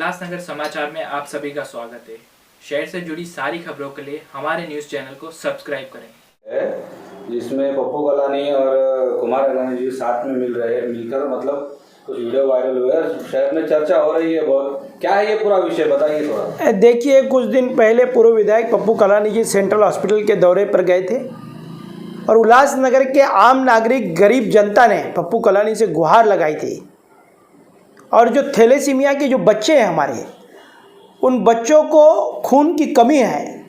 उल्लासनगर समाचार में आप सभी का स्वागत है। शहर से जुड़ी सारी खबरों के लिए हमारे न्यूज़ चैनल को सब्सक्राइब करें। जिसमें पप्पू कलानी और कुमार अलानी जी साथ में मिलकर मतलब कुछ वीडियो वायरल हुए, शहर में चर्चा हो रही है बहुत। क्या है ये पूरा विषय, बताइए थोड़ा। देखिए, कुछ दिन पहले पूर्व विधायक पप्पू कलानी जी सेंट्रल हॉस्पिटल के दौरे पर गए थे और उल्लासनगर के आम नागरिक गरीब जनता ने पप्पू कलानी से गुहार लगाई थी। और जो थैलेसीमिया के जो बच्चे हैं हमारे, उन बच्चों को खून की कमी है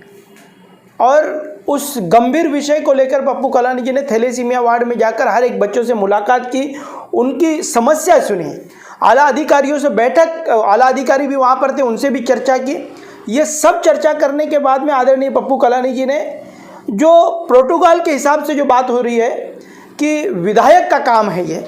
और उस गंभीर विषय को लेकर पप्पू कलानी जी ने थैलेसीमिया वार्ड में जाकर हर एक बच्चों से मुलाकात की, उनकी समस्या सुनी, आला अधिकारियों से बैठक, आला अधिकारी भी वहाँ पर थे, उनसे भी चर्चा की। ये सब चर्चा करने के बाद में आदरणीय पप्पू कलानी जी ने जो प्रोटोकॉल के हिसाब से जो बात हो रही है कि विधायक का काम है ये,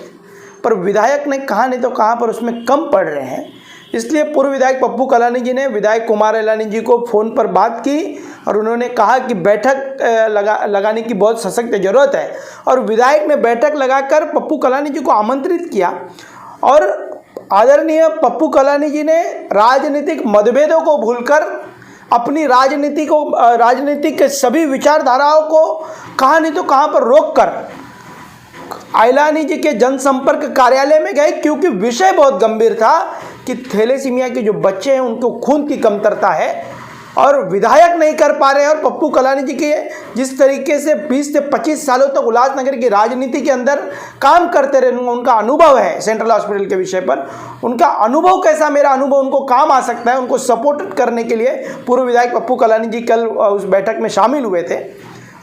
पर विधायक ने कहा नहीं तो कहाँ पर उसमें कम पड़ रहे हैं, इसलिए पूर्व विधायक पप्पू कलानी जी ने विधायक कुमार अलानी जी को फ़ोन पर बात की और उन्होंने कहा कि बैठक लगाने की बहुत सशक्त ज़रूरत है। और विधायक ने बैठक लगाकर पप्पू कलानी जी को आमंत्रित किया और आदरणीय पप्पू कलानी जी ने राजनीतिक मतभेदों को भूलकर अपनी राजनीतिक सभी विचारधाराओं को कहाँ नहीं तो कहाँ पर रोककर अलानी जी के जनसंपर्क कार्यालय में गए, क्योंकि विषय बहुत गंभीर था कि थैलेसीमिया के जो बच्चे हैं उनको खून की कमतरता है और विधायक नहीं कर पा रहे हैं। और पप्पू कलानी जी के जिस तरीके से 20 से 25 सालों तक उल्लासनगर की राजनीति के अंदर काम करते रहे, उनका अनुभव है सेंट्रल हॉस्पिटल के विषय पर, उनका अनुभव कैसा, मेरा अनुभव उनको काम आ सकता है, उनको सपोर्ट करने के लिए पूर्व विधायक पप्पू कलानी जी कल उस बैठक में शामिल हुए थे।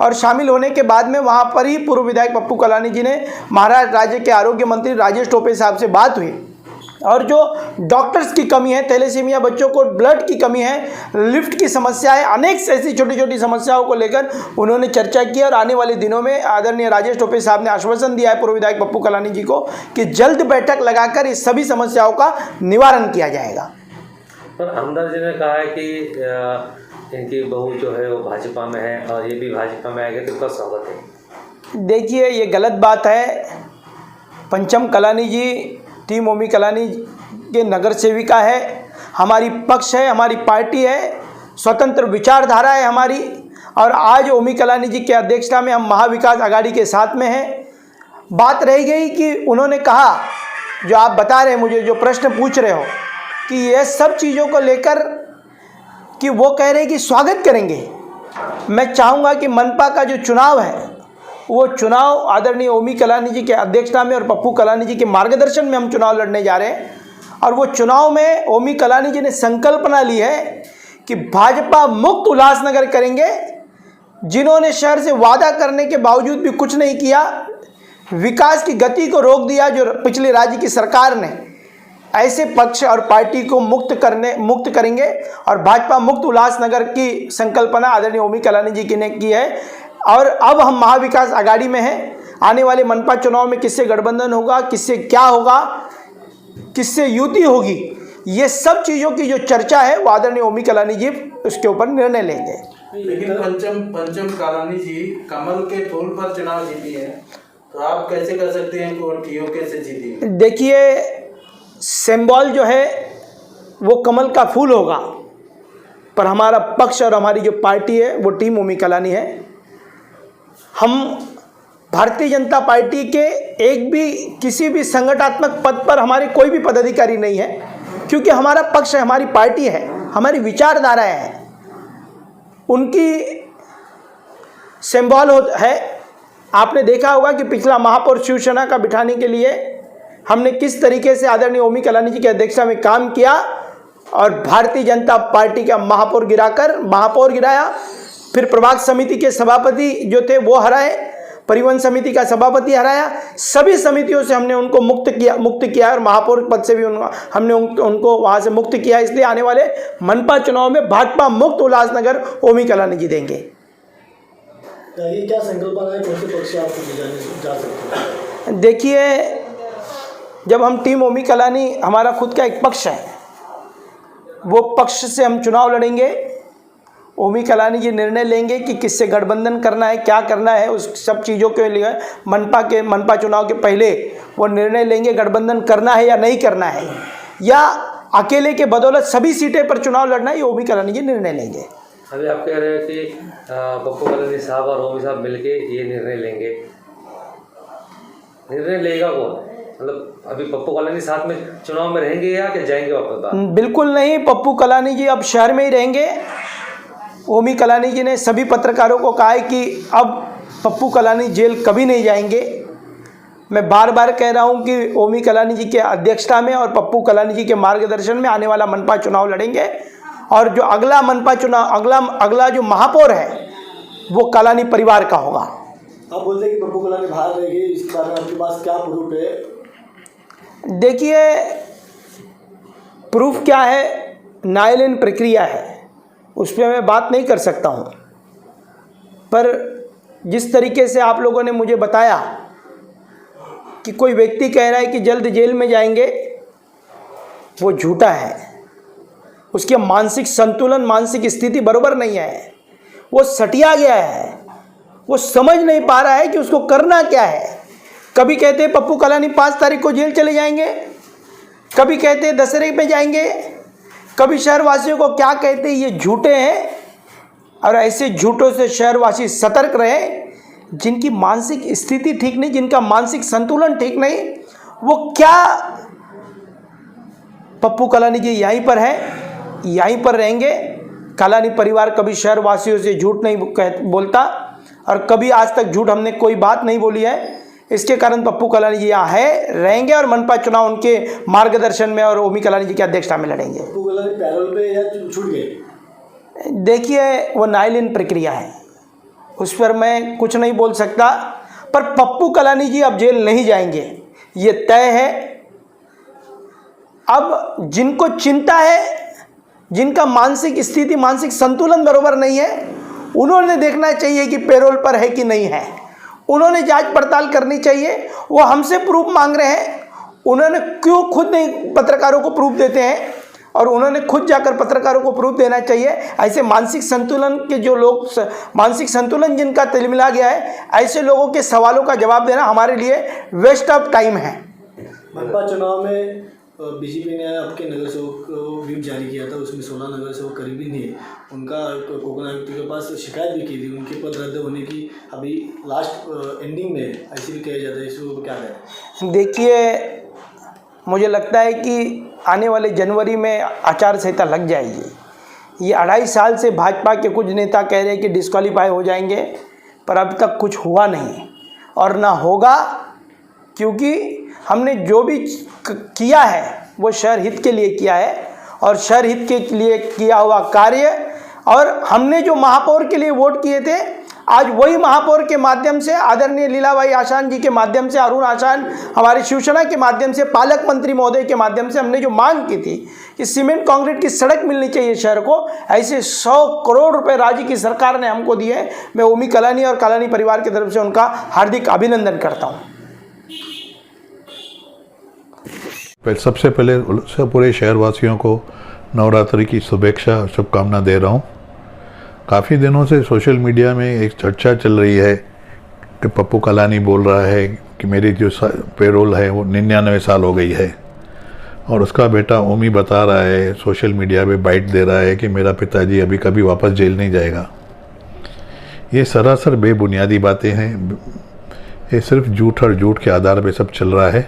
और शामिल होने के बाद में वहाँ पर ही पूर्व विधायक पप्पू कलानी जी ने महाराष्ट्र राज्य के आरोग्य मंत्री राजेश टोपे साहब से बात हुई और जो डॉक्टर्स की कमी है, थैलेसीमिया बच्चों को ब्लड की कमी है, लिफ्ट की समस्या है, अनेक ऐसी छोटी छोटी समस्याओं को लेकर उन्होंने चर्चा की। और आने वाले दिनों में आदरणीय राजेश टोपे साहब ने आश्वासन दिया है पूर्व विधायक पप्पू कलानी जी को कि जल्द बैठक लगाकर इस सभी समस्याओं का निवारण किया जाएगा। पर हमदर्द जी ने कहा है कि इनकी बहू जो है वो भाजपा में है और ये भी भाजपा में आएगा, तो उसका स्वागत है। देखिए, ये गलत बात है। पंचम कलानी जी टीम ओमी कलानी के नगर सेविका है, हमारी पक्ष है, हमारी पार्टी है, स्वतंत्र विचारधारा है हमारी। और आज ओमी कलानी जी के अध्यक्षता में हम महाविकास आघाड़ी के साथ में हैं। बात रह गई कि उन्होंने कहा, जो आप बता रहे हैं, मुझे जो प्रश्न पूछ रहे हो कि ये सब चीज़ों को लेकर कि वो कह रहे हैं कि स्वागत करेंगे। मैं चाहूँगा कि मनपा का जो चुनाव है वो चुनाव आदरणीय ओमी कलानी जी के अध्यक्षता में और पप्पू कलानी जी के मार्गदर्शन में हम चुनाव लड़ने जा रहे हैं। और वो चुनाव में ओमी कलानी जी ने संकल्पना ली है कि भाजपा मुक्त उल्लासनगर करेंगे। जिन्होंने शहर से वादा करने के बावजूद भी कुछ नहीं किया, विकास की गति को रोक दिया जो पिछले राज्य की सरकार ने, ऐसे पक्ष और पार्टी को मुक्त करेंगे। और भाजपा मुक्त उल्लासनगर की संकल्पना आदरणीय ओमी कलानी जी ने की है। और अब हम महाविकास आघाड़ी में हैं। आने वाले मनपा चुनाव में किससे गठबंधन होगा, किससे क्या होगा, किससे युति होगी, ये सब चीज़ों की जो चर्चा है वो आदरणीय ओमी कलानी जी उसके ऊपर निर्णय लेंगे। लेकिन पंचम कलानी जी कमल के फूल पर चुनाव जीती है, तो आप कैसे कर सकते हैं कि वो टीओके से जीती? देखिए, सिंबल जो है वो कमल का फूल होगा, पर हमारा पक्ष और हमारी जो पार्टी है वो टीम ओमी कलानी है। हम भारतीय जनता पार्टी के एक भी किसी भी संगठनात्मक पद पर हमारे कोई भी पदाधिकारी नहीं है, क्योंकि हमारा पक्ष है, हमारी पार्टी है, हमारी विचारधारा है, उनकी सिंबल है। आपने देखा होगा कि पिछला महापौर शिवसेना का बिठाने के लिए हमने किस तरीके से आदरणीय ओमी कलानी जी की अध्यक्षता में काम किया और भारतीय जनता पार्टी का महापौर गिराया, फिर प्रभाग समिति के सभापति जो थे वो हराए, परिवहन समिति का सभापति हराया, सभी समितियों से हमने उनको मुक्त किया और महापौर पद से भी हमने उनको वहाँ से मुक्त किया। इसलिए आने वाले मनपा चुनाव में भाजपा मुक्त उल्लासनगर ओमी कलानी जी देंगे। ये क्या संकल्पना है, कौन से पक्ष से आपको जा सकते हैं? देखिए, जब हम टीम ओमी कलानी, हमारा खुद का एक पक्ष है, वो पक्ष से हम चुनाव लड़ेंगे। ओमी कलानी जी निर्णय लेंगे कि किससे गठबंधन करना है, क्या करना है, उस सब चीज़ों के लिए मनपा चुनाव के पहले वो निर्णय लेंगे गठबंधन करना है या नहीं करना है, या अकेले के बदौलत सभी सीटें पर चुनाव लड़ना ये ओमी कलानी जी निर्णय लेंगे। अभी आप कह रहे हैं कि पप्पू कलानी साहब और ओमी साहब मिलके ये निर्णय लेंगे, निर्णय लेगा कौन? मतलब अभी पप्पू कलानी साथ में चुनाव में रहेंगे या क्या जाएंगे वापस? बिल्कुल नहीं, पप्पू कलानी जी अब शहर में ही रहेंगे। ओमी कलानी जी ने सभी पत्रकारों को कहा है कि अब पप्पू कलानी जेल कभी नहीं जाएंगे। मैं बार बार कह रहा हूं कि ओमी कलानी जी के अध्यक्षता में और पप्पू कलानी जी के मार्गदर्शन में आने वाला मनपा चुनाव लड़ेंगे और जो अगला मनपा चुनाव अगला जो महापौर है वो कलानी परिवार का होगा। आप बोलते हैं कि पप्पू कलानी बाहर रहेगी, इस बारे में आपके पास क्या प्रूफ है? देखिए, प्रूफ क्या है, न्यायालयीन प्रक्रिया है, उस पर मैं बात नहीं कर सकता हूं। पर जिस तरीके से आप लोगों ने मुझे बताया कि कोई व्यक्ति कह रहा है कि जल्द जेल में जाएंगे, वो झूठा है। उसके मानसिक संतुलन, मानसिक स्थिति बराबर नहीं है, वो सटिया गया है, वो समझ नहीं पा रहा है कि उसको करना क्या है। कभी कहते हैं पप्पू कलानी 5 तारीख को जेल चले जाएंगे, कभी कहते हैं दशहरे पे जाएंगे, कभी शहरवासियों को क्या कहते हैं, ये झूठे हैं। और ऐसे झूठों से शहरवासी सतर्क रहे। जिनकी मानसिक स्थिति ठीक नहीं, जिनका मानसिक संतुलन ठीक नहीं, वो क्या, पप्पू कलानी जी यहीं पर है, यहीं पर रहेंगे। कलानी परिवार कभी शहरवासियों से झूठ नहीं बोलता और कभी आज तक झूठ हमने कोई बात नहीं बोली है। इसके कारण पप्पू कलानी जी यहाँ है, रहेंगे और मनपा चुनाव उनके मार्गदर्शन में और ओमी कलानी जी की अध्यक्षता में लड़ेंगे। पप्पू कलानी पैरोल पे या छूट गए? देखिए, वो न्यायालयीन प्रक्रिया है, उस पर मैं कुछ नहीं बोल सकता। पर पप्पू कलानी जी अब जेल नहीं जाएंगे, ये तय है। अब जिनको चिंता है, जिनका मानसिक स्थिति, मानसिक संतुलन बराबर नहीं है, उन्होंने देखना चाहिए कि पैरोल पर है कि नहीं है। उन्होंने जांच पड़ताल करनी चाहिए। वो हमसे प्रूफ मांग रहे हैं, उन्होंने क्यों खुद नहीं पत्रकारों को प्रूफ देते हैं और उन्होंने खुद जाकर पत्रकारों को प्रूफ देना चाहिए। ऐसे मानसिक संतुलन के जो लोग, मानसिक संतुलन जिनका तिलमिला गया है, ऐसे लोगों के सवालों का जवाब देना हमारे लिए वेस्ट ऑफ टाइम है। मनपा चुनाव में बीजेपी ने आपके नगर सेवक को व्हिप जारी किया था, उसमें 16 नगर सेवक करीबी नहीं है, उनका कोकण आयुक्त के पास शिकायत भी की थी उनके पद रद्द होने की। अभी लास्ट एंडिंग में ऐसे भी कहा जाता है, इसको क्या कहें? देखिए, मुझे लगता है कि आने वाले जनवरी में आचार संहिता लग जाएगी। ये 2.5 साल से भाजपा के कुछ नेता कह रहे हैं कि डिस्क्वालीफाई हो जाएंगे, पर अब तक कुछ हुआ नहीं और ना होगा, क्योंकि हमने जो भी किया है वो शहर हित के लिए किया है और शहर हित के लिए किया हुआ कार्य, और हमने जो महापौर के लिए वोट किए थे, आज वही महापौर के माध्यम से, आदरणीय लीलाबाई आशान जी के माध्यम से, अरुण आशान हमारे शिवसेना के माध्यम से, पालक मंत्री महोदय के माध्यम से हमने जो मांग की थी कि सीमेंट कंक्रीट की सड़क मिलनी चाहिए शहर को, ऐसे 100 करोड़ रुपए राज्य की सरकार ने हमको दिए। मैं ओमी कलानी और कलानी परिवार की तरफ से उनका हार्दिक अभिनंदन करता हूँ। सबसे पहले पूरे शहरवासियों को नवरात्रि की शुभेच्छा और शुभकामना दे रहा हूँ। काफ़ी दिनों से सोशल मीडिया में एक चर्चा चल रही है कि पप्पू कलानी बोल रहा है कि मेरी जो पेरोल है वो 99 साल हो गई है, और उसका बेटा ओमी बता रहा है, सोशल मीडिया पे बाइट दे रहा है कि मेरा पिताजी अभी कभी वापस जेल नहीं जाएगा। ये सरासर बेबुनियादी बातें हैं। ये सिर्फ झूठ और झूठ के आधार पे सब चल रहा है।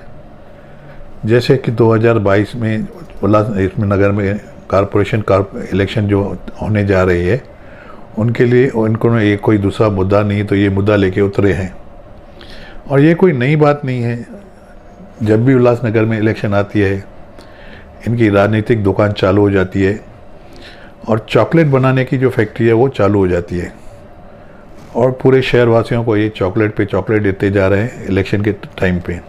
जैसे कि 2022 में उल्लासनगर में कॉरपोरेशन इलेक्शन जो होने जा रही है, उनके लिए उनको ये कोई दूसरा मुद्दा नहीं, तो ये मुद्दा लेके उतरे हैं। और ये कोई नई बात नहीं है। जब भी उल्लासनगर में इलेक्शन आती है, इनकी राजनीतिक दुकान चालू हो जाती है और चॉकलेट बनाने की जो फैक्ट्री है वो चालू हो जाती है, और पूरे शहरवासियों को ये चॉकलेट पे चॉकलेट देते जा रहे हैं इलेक्शन के टाइम पे।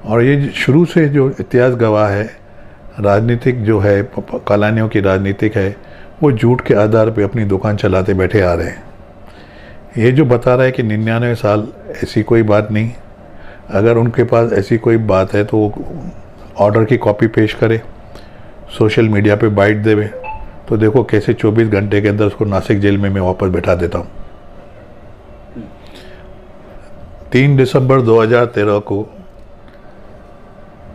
और ये शुरू से जो इतिहास गवाह है, राजनीतिक जो है, कलानियों की राजनीतिक है, वो झूठ के आधार पे अपनी दुकान चलाते बैठे आ रहे हैं। ये जो बता रहा है कि 99 साल, ऐसी कोई बात नहीं। अगर उनके पास ऐसी कोई बात है तो वो ऑर्डर की कॉपी पेश करे, सोशल मीडिया पे बाइट देवे, तो देखो कैसे 24 घंटे के अंदर उसको नासिक जेल में मैं वापस बैठा देता हूँ। 3 दिसंबर 2013 को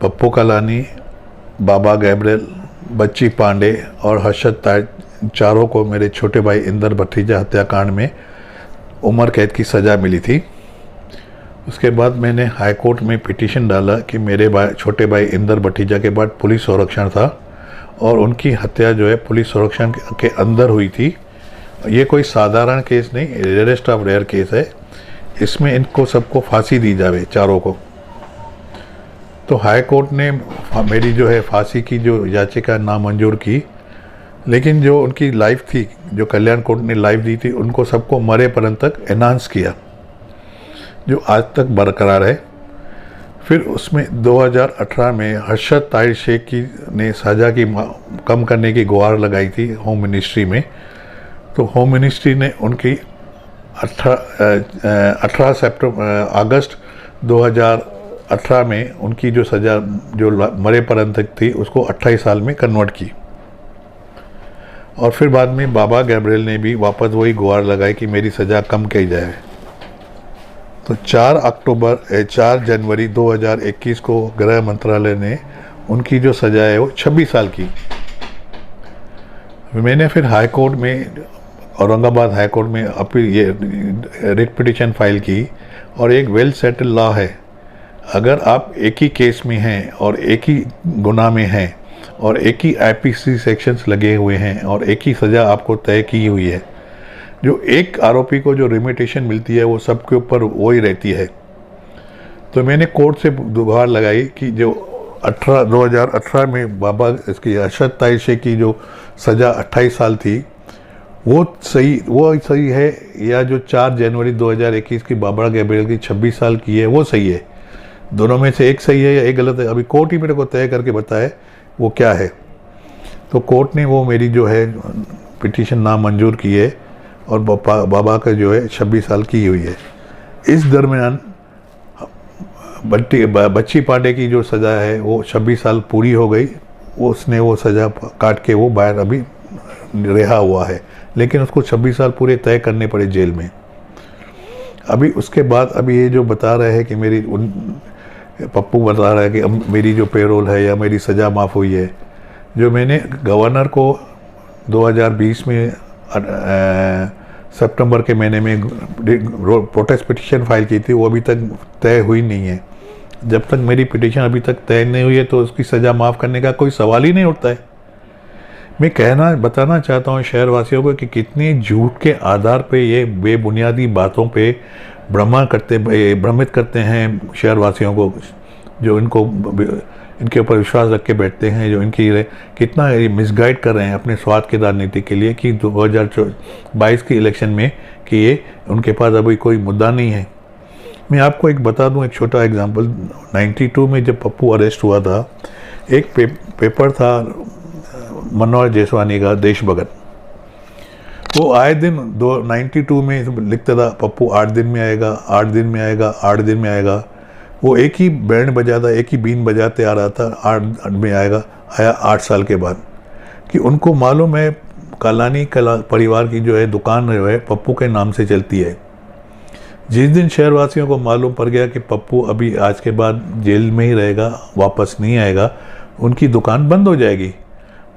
पप्पू कलानी बाबा गैब्रियल, बच्ची पांडे और हर्षद ताज, चारों को मेरे छोटे भाई इंदर भतीजा हत्याकांड में उम्र कैद की सज़ा मिली थी। उसके बाद मैंने हाई कोर्ट में पिटीशन डाला कि मेरे छोटे भाई इंदर भतीजा के बाद पुलिस संरक्षण था और उनकी हत्या जो है पुलिस संरक्षण के अंदर हुई थी। ये कोई साधारण केस नहीं, रेयरेस्ट ऑफ रेयर केस है। इसमें इनको सबको फांसी दी जावे, चारों को। तो हाई कोर्ट ने मेरी जो है फांसी की जो याचिका नामंजूर की, लेकिन जो उनकी लाइफ थी, जो कल्याण कोर्ट ने लाइफ दी थी, उनको सबको मरे पर्यंत तक एनहांस किया, जो आज तक बरकरार है। फिर उसमें 2018 में हर्षद ताहिर शेख की ने सज़ा की कम करने की गुहार लगाई थी होम मिनिस्ट्री में। तो होम मिनिस्ट्री ने उनकी 18 अगस्त 2018 में उनकी जो सज़ा जो मरे पर्यंत तक थी उसको 28 साल में कन्वर्ट की। और फिर बाद में बाबा गैब्रियल ने भी वापस वही गुहार लगाई कि मेरी सज़ा कम की जाए। तो 4 जनवरी 2021 को गृह मंत्रालय ने उनकी जो सज़ा है वो 26 साल की। मैंने फिर हाई कोर्ट में, औरंगाबाद हाई कोर्ट में अपील, ये रिट पिटीशन फाइल की। और एक वेल सेटल लॉ है, अगर आप एक ही केस में हैं और एक ही गुनाह में हैं और एक ही आईपीसी सेक्शंस लगे हुए हैं और एक ही सज़ा आपको तय की हुई है, जो एक आरोपी को जो रिमिटेशन मिलती है वो सबके ऊपर वो ही रहती है। तो मैंने कोर्ट से गुहार लगाई कि जो 2018 में बाबा इसकी हर्षद ताहिर शेख की जो सज़ा 28 साल थी वो सही है, या जो 4 जनवरी 2021 की बाबा गैब्रियल की 26 साल की है वो सही है। दोनों में से एक सही है या एक गलत है, अभी कोर्ट ही मेरे को तय करके बताए वो क्या है। तो कोर्ट ने वो मेरी जो है पिटीशन नामंजूर की है और बाबा का जो है 26 साल की हुई है। इस दरमियान बच्ची पांडे की जो सज़ा है वो 26 साल पूरी हो गई। उसने वो सज़ा काट के वो बाहर अभी रिहा हुआ है, लेकिन उसको 26 साल पूरे तय करने पड़े जेल में। अभी उसके बाद अभी ये जो बता रहे हैं कि पप्पू बता रहा है कि अब मेरी जो पेरोल है या मेरी सज़ा माफ़ हुई है। जो मैंने गवर्नर को 2020 में सितंबर के महीने में प्रोटेस्ट पिटीशन फाइल की थी, वो अभी तक तय हुई नहीं है। जब तक मेरी पिटीशन अभी तक तय नहीं हुई है तो उसकी सज़ा माफ़ करने का कोई सवाल ही नहीं उठता है। मैं बताना चाहता हूँ शहरवासियों को कि कितनी झूठ के आधार पे ये बेबुनियादी बातों पे भ्रमित करते हैं शहरवासियों को, जो इनके ऊपर विश्वास रख के बैठते हैं, जो कितना मिसगाइड कर रहे हैं अपने स्वार्थ की राजनीति के लिए कि 2022 के इलेक्शन में कि ये उनके पास अभी कोई मुद्दा नहीं है। मैं आपको एक बता दूं, एक छोटा एग्जांपल। 92 में जब पप्पू अरेस्ट हुआ था, एक पेपर था मनोहर जेसवानी का, देश भगत। वो आए दिन 92 में लिखता था पप्पू 8 दिन में आएगा, 8 दिन में आएगा, 8 दिन में आएगा। वो एक ही बैंड बजाता, एक ही बीन बजाते आ रहा था, 8 में आएगा। आया 8 साल के बाद कि उनको मालूम है कालानी परिवार की जो है दुकान जो है पप्पू के नाम से चलती है। जिस दिन शहरवासियों को मालूम पड़ गया कि पप्पू अभी आज के बाद जेल में ही रहेगा, वापस नहीं आएगा, उनकी दुकान बंद हो जाएगी।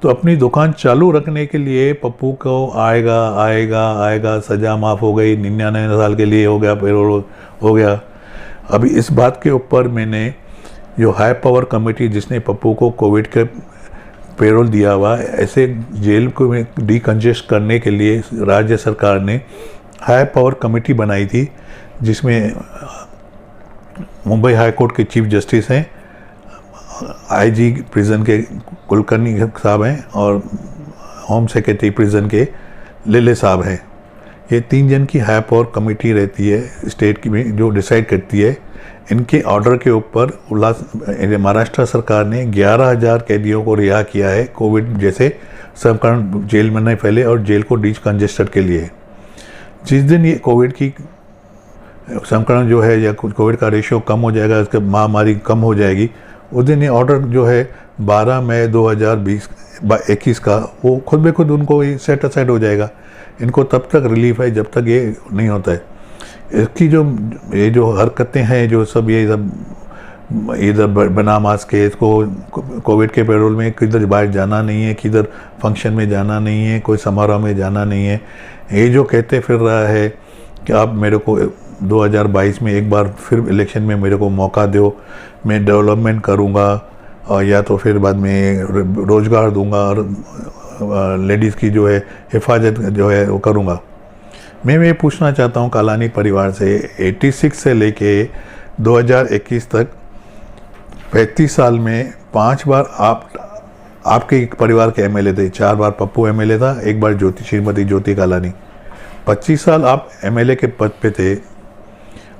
तो अपनी दुकान चालू रखने के लिए पप्पू को आएगा, सज़ा माफ़ हो गई, 99 साल के लिए हो गया, पेरोल हो गया। अभी इस बात के ऊपर मैंने जो हाई पावर कमेटी जिसने पप्पू को कोविड के पेरोल दिया हुआ, ऐसे जेल को डिकंजेस्ट करने के लिए राज्य सरकार ने हाई पावर कमेटी बनाई थी, जिसमें मुंबई हाई कोर्ट के चीफ जस्टिस हैं, आईजी प्रिजन के कुलकर्णी साहब हैं और होम सेक्रेटरी प्रिजन के लेले साहब हैं। ये 3 जन की हाई पावर कमेटी रहती है स्टेट की में, जो डिसाइड करती है। इनके ऑर्डर के ऊपर महाराष्ट्र सरकार ने 11,000 कैदियों को रिहा किया है कोविड जैसे संक्रमण जेल में नहीं फैले और जेल को डिकंजेस्टेड के लिए। जिस दिन ये कोविड की संक्रमण जो है या कोविड का रेशियो कम हो जाएगा, इसका महामारी कम हो जाएगी, उस दिन ये ऑर्डर जो है 12 मई 2021 का वो खुद ब खुद उनको ये सेट असाइड हो जाएगा। इनको तब तक रिलीफ है जब तक ये नहीं होता है। इसकी जो हरकतें हैं, जो सब ये सब इधर बिना मास्क के इसको कोविड के पेरोल में किधर बाहर जाना नहीं है, किधर फंक्शन में जाना नहीं है, कोई समारोह में जाना नहीं है। ये जो कहते फिर रहा है कि आप मेरे को 2022 में एक बार फिर इलेक्शन में मेरे को मौका दो, मैं डेवलपमेंट करूँगा और या तो फिर बाद में रोज़गार दूंगा और लेडीज़ की जो है हिफाजत जो है वो करूँगा। मैं ये पूछना चाहता हूँ कालानी परिवार से, 86 से लेके 2021 तक 35 साल में 5 बार आपके परिवार के एमएलए थे। 4 बार पप्पू एमएलए था, 1 बार श्रीमती ज्योति कालानी। 25 साल आप एमएलए के पद पे थे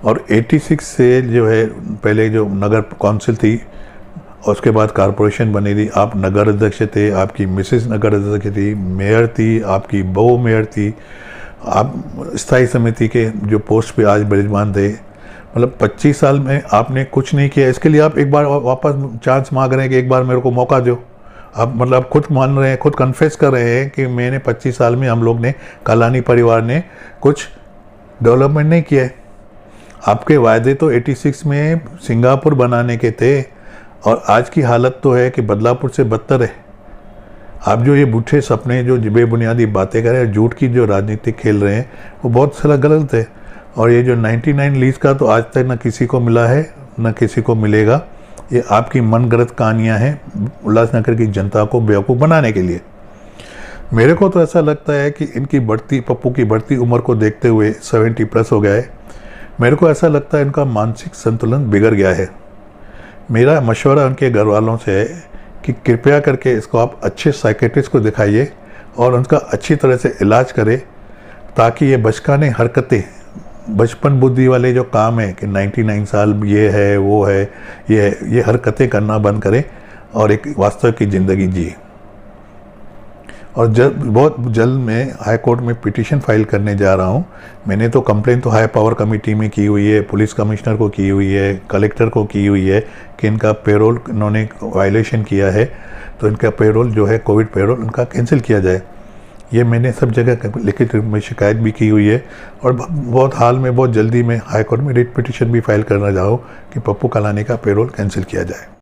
और 86 से जो है पहले जो नगर कौंसिल थी उसके बाद कारपोरेशन बनी थी, आप नगर अध्यक्ष थे, आपकी मिसेस नगर अध्यक्ष थी, मेयर थी, आपकी बहू मेयर थी, आप स्थायी समिति के जो पोस्ट पे आज विराजमान थे। मतलब 25 साल में आपने कुछ नहीं किया। इसके लिए आप एक बार वापस चांस मांग रहे हैं कि एक बार मेरे को मौका दो। आप मतलब खुद मान रहे हैं, खुद कन्फेस कर रहे हैं कि मैंने 25 साल में हम लोग ने कालानी परिवार ने कुछ डेवलपमेंट नहीं किया है। आपके वायदे तो 86 में सिंगापुर बनाने के थे और आज की हालत तो है कि बदलापुर से बदतर है। आप जो ये बूढ़े सपने जो बेबुनियादी बातें कर रहे हैं, झूठ की जो राजनीति खेल रहे हैं, वो बहुत सारा गलत है। और ये जो 99 लीज का तो आज तक न किसी को मिला है न किसी को मिलेगा। ये आपकी मनगढ़ंत कहानियाँ हैं उल्लासनगर की जनता को बेवकूफ़ बनाने के लिए। मेरे को तो ऐसा लगता है कि इनकी पप्पू की बढ़ती उम्र को देखते हुए 70+ हो गया है। मेरे को ऐसा लगता है इनका मानसिक संतुलन बिगड़ गया है। मेरा मशवरा उनके घर वालों से है कि कृपया करके इसको आप अच्छे साइकेट्रिस्ट को दिखाइए और उनका अच्छी तरह से इलाज करें, ताकि ये बचकाने हरकतें, बचपन बुद्धि वाले जो काम है कि 99 साल ये है वो है ये हरकतें करना बंद करें और एक वास्तव की ज़िंदगी जिए। और बहुत जल्द मैं हाई कोर्ट में पिटीशन फाइल करने जा रहा हूँ। मैंने तो कंप्लेन तो हाई पावर कमेटी में की हुई है, पुलिस कमिश्नर को की हुई है, कलेक्टर को की हुई है कि इनका पेरोल इन्होंने वायलेशन किया है, तो इनका पेरोल जो है कोविड पेरोल उनका कैंसिल किया जाए। ये मैंने सब जगह लिखित में शिकायत भी की हुई है और बहुत हाल में बहुत जल्दी मैं हाई कोर्ट में रिट पिटीशन भी फाइल करना चाहूँ कि पप्पू कालानी का पेरोल कैंसिल किया जाए।